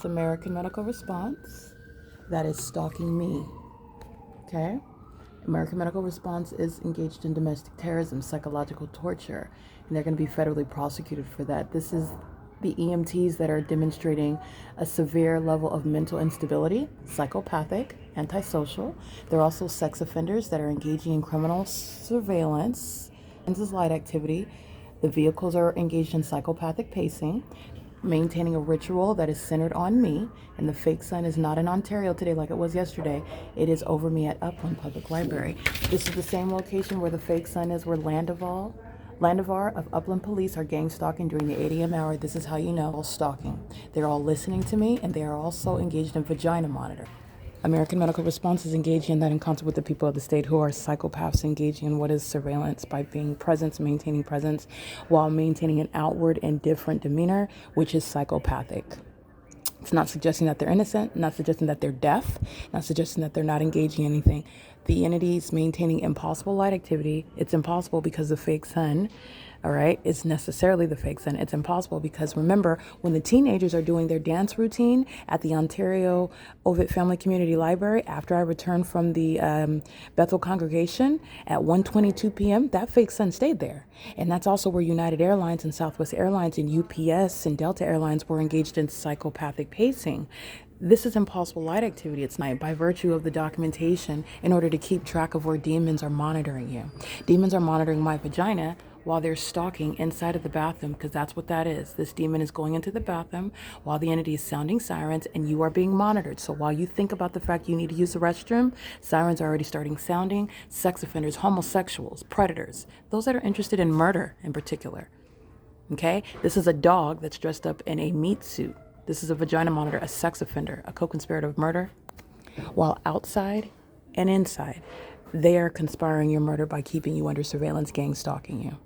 American Medical Response that is stalking me. Okay? American Medical Response is engaged in domestic terrorism, psychological torture, and they're going to be federally prosecuted for that. This is the EMTs that are demonstrating a severe level of mental instability, psychopathic, antisocial. They're also sex offenders that are engaging in criminal surveillance, light activity. The vehicles are engaged in psychopathic pacing, maintaining a ritual that is centered on me, and the fake sun is not in Ontario today like it was yesterday. It is over me at Upland Public Library. This is the same location where the fake sun is, where Landivar of Upland Police are gang stalking during the 8 a.m. hour. This is how you know all stalking. They're all listening to me, and they are also engaged in vagina monitor. American Medical Response is engaging in that in concert with the people of the state who are psychopaths, engaging in what is surveillance by being presence, maintaining presence, while maintaining an outward and different demeanor, which is psychopathic. It's not suggesting that they're innocent, not suggesting that they're deaf, not suggesting that they're not engaging in anything. The entities maintaining impossible light activity. It's impossible because the fake sun, all right, it's necessarily the fake sun. It's impossible because, remember, when the teenagers are doing their dance routine at the Ontario Ovid Family Community Library, after I returned from the Bethel congregation at 1:22 p.m., that fake sun stayed there. And that's also where United Airlines and Southwest Airlines and UPS and Delta Airlines were engaged in psychopathic pacing. This is impossible light activity. It's not by virtue of the documentation in order to keep track of where demons are monitoring you. Demons are monitoring my vagina while they're stalking inside of the bathroom, because that's what that is. This demon is going into the bathroom while the entity is sounding sirens and you are being monitored. So while you think about the fact you need to use the restroom, sirens are already starting sounding. Sex offenders, homosexuals, predators, those that are interested in murder in particular. Okay? This is a dog that's dressed up in a meat suit. This is a vagina monitor, a sex offender, a co-conspirator of murder. While outside and inside, they are conspiring your murder by keeping you under surveillance, gang stalking you.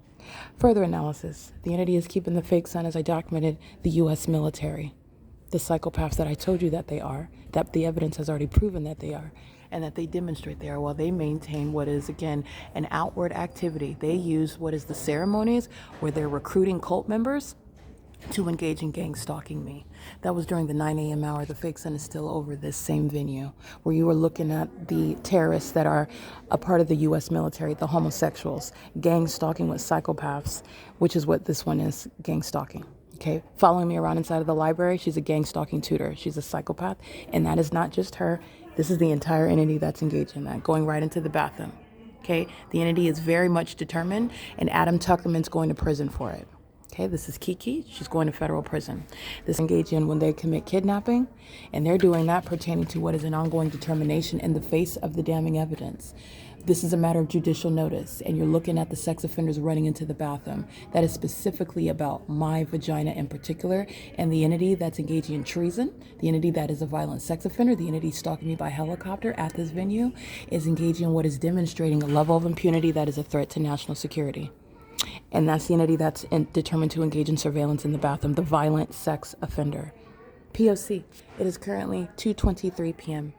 Further analysis, the entity is keeping the fake sun, as I documented, the U.S. military. The psychopaths that I told you that they are, that the evidence has already proven that they are, and that they demonstrate they are, while they maintain what is, again, an outward activity. They use what is the ceremonies where they're recruiting cult members to engage in gang stalking me. That was during the 9 a.m. hour. The fake sun is still over this same venue where you were looking at the terrorists that are a part of the U.S. military, the homosexuals, gang stalking with psychopaths, which is what this one is, gang stalking. Okay, following me around inside of the library, she's a gang stalking tutor. She's a psychopath, and that is not just her. This is the entire entity that's engaged in that, going right into the bathroom. Okay, the entity is very much determined, and Adam Tuckerman's going to prison for it. Okay, this is Kiki. She's going to federal prison. This engage in when they commit kidnapping, and they're doing that pertaining to what is an ongoing determination in the face of the damning evidence. This is a matter of judicial notice, and you're looking at the sex offenders running into the bathroom. That is specifically about my vagina in particular, and the entity that's engaging in treason, the entity that is a violent sex offender, the entity stalking me by helicopter at this venue, is engaging in what is demonstrating a level of impunity that is a threat to national security. And that's the entity that's determined to engage in surveillance in the bathroom, the violent sex offender. P.O.C. It is currently 2:23 p.m.